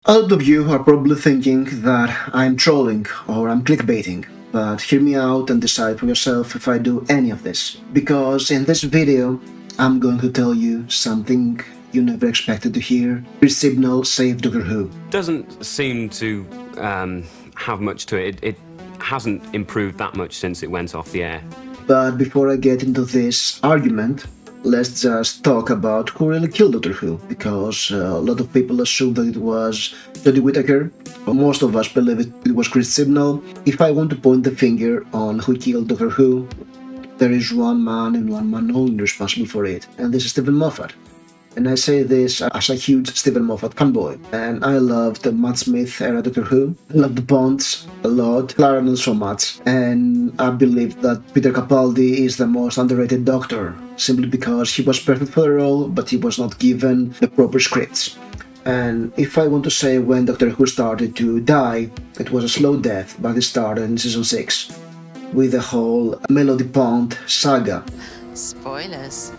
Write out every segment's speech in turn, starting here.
A lot of you are probably thinking that I'm trolling or I'm clickbaiting, but hear me out and decide for yourself if I do any of this. Because in this video, I'm going to tell you something you never expected to hear. Chris Chibnall saved Doctor Who. Doesn't seem to have much to it. It hasn't improved that much since it went off the air. But before I get into this argument, let's just talk about who really killed Doctor Who, because a lot of people assume that it was Jodie Whittaker, but most of us believe it was Chris Chibnall. If I want to point the finger on who killed Doctor Who, there is one man and one man only responsible for it, and this is Steven Moffat. And I say this as a huge Steven Moffat fanboy. And I loved the Matt Smith era Doctor Who. I loved the Bonds a lot, Clara not so much. And I believe that Peter Capaldi is the most underrated Doctor, simply because he was perfect for the role, but he was not given the proper scripts. And if I want to say when Doctor Who started to die, it was a slow death, but it started in season 6 with the whole Melody Pond saga. Spoilers.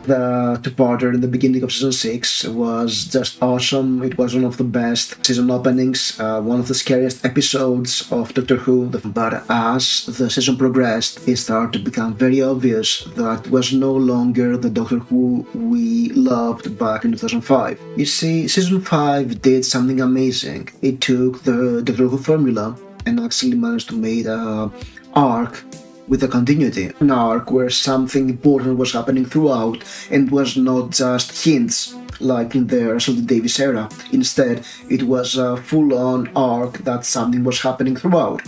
The two-parter in the beginning of season 6 was just awesome. It was one of the best season openings, one of the scariest episodes of Doctor Who. But as the season progressed, it started to become very obvious that it was no longer the Doctor Who we loved back in 2005. You see, season 5 did something amazing. It took the Doctor Who formula and actually managed to make an arc with a continuity, an arc where something important was happening throughout and was not just hints like in the Russell T Davies era. Instead, it was a full-on arc that something was happening throughout,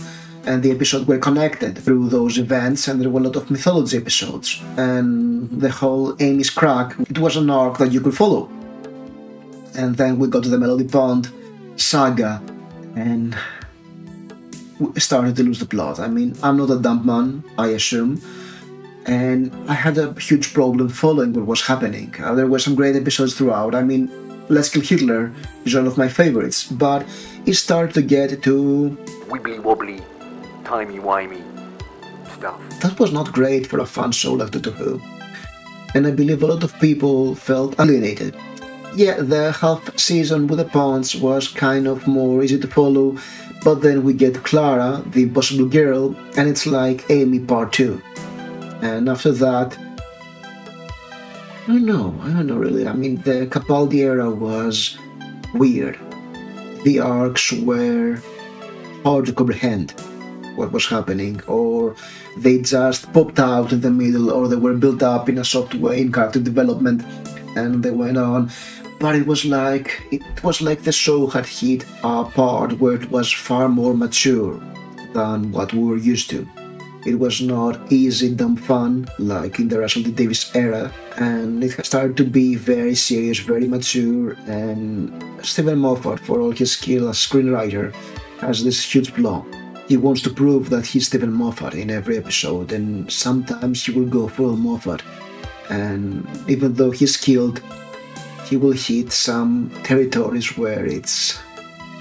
and the episodes were connected through those events, and there were a lot of mythology episodes. And the whole Amy's crack, it was an arc that you could follow. And then we got to the Melody Pond saga, and started to lose the plot. I mean, I'm not a dumb man, I assume, and I had a huge problem following what was happening. There were some great episodes throughout. I mean, Let's Kill Hitler is one of my favorites, but it started to get to wibbly-wobbly, timey-wimey stuff. That was not great for a fan show like Doctor Who, and I believe a lot of people felt alienated. Yeah, the half season with the Ponds was kind of more easy to follow, but then we get Clara, the Impossible Girl, and it's like Amy Part 2. And after that, I don't know really. I mean, the Capaldi era was weird. The arcs were hard to comprehend what was happening, or they just popped out in the middle, or they were built up in a soft way in character development, and they went on. But it was like the show had hit a part where it was far more mature than what we were used to. It was not easy, dumb fun like in the Russell T Davies era, and it started to be very serious, very mature. And Steven Moffat, for all his skill as screenwriter, has this huge flaw. He wants to prove that he's Steven Moffat in every episode, and sometimes he will go full Moffat. And even though he's skilled, he will hit some territories where it's,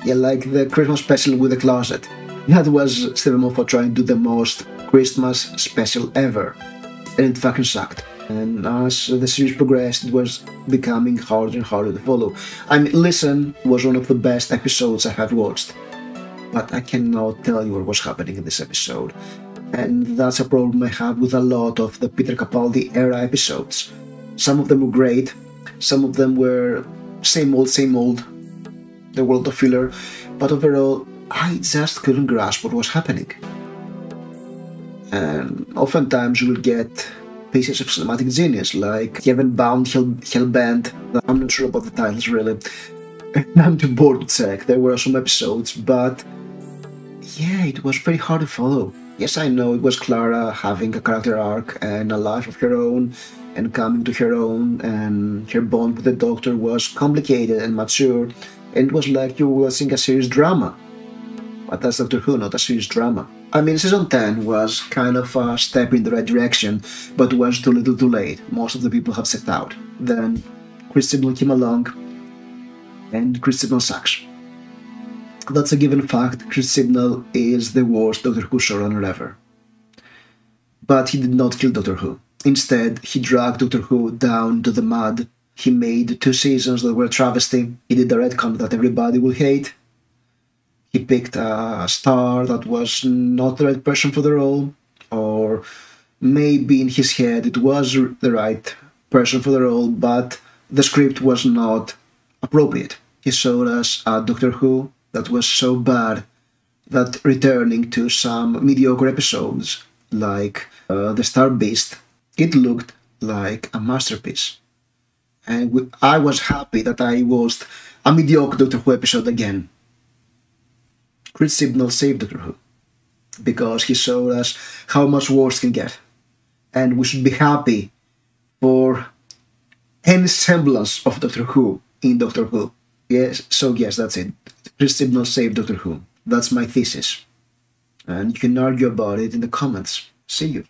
yeah, like the Christmas special with the closet. That was Steven Moffat trying to do the most Christmas special ever, and it fucking sucked. And as the series progressed, it was becoming harder and harder to follow. I mean, Listen was one of the best episodes I have watched, but I cannot tell you what was happening in this episode. And that's a problem I have with a lot of the Peter Capaldi era episodes. Some of them were great, some of them were same old, the world of filler, but overall, I just couldn't grasp what was happening. And oftentimes you will get pieces of cinematic genius, like Heaven Bound, Hellbent. I'm not sure about the titles really. I'm too bored to check. There were some episodes, but yeah, it was very hard to follow. Yes, I know it was Clara having a character arc and a life of her own, and coming to her own, and her bond with the Doctor was complicated and mature, and it was like you were watching a serious drama. But that's Doctor Who, not a serious drama. I mean, season 10 was kind of a step in the right direction, but was too little too late. Most of the people have set out. Then Chris Chibnall came along, and Chris Chibnall sucks. That's a given fact. Chris Chibnall is the worst Doctor Who showrunner ever. But he did not kill Doctor Who. Instead, he dragged Doctor Who down to the mud. He made 2 seasons that were a travesty. He did the retcon that everybody will hate. He picked a star that was not the right person for the role, or maybe in his head it was the right person for the role, but the script was not appropriate. He showed us a Doctor Who that was so bad that returning to some mediocre episodes like The Star Beast, it looked like a masterpiece. And I was happy that I watched a mediocre Doctor Who episode again. Chris Chibnall saved Doctor Who because he showed us how much worse can get. And we should be happy for any semblance of Doctor Who in Doctor Who. Yes, that's it. Chris Chibnall saved Doctor Who. That's my thesis. And you can argue about it in the comments. See you.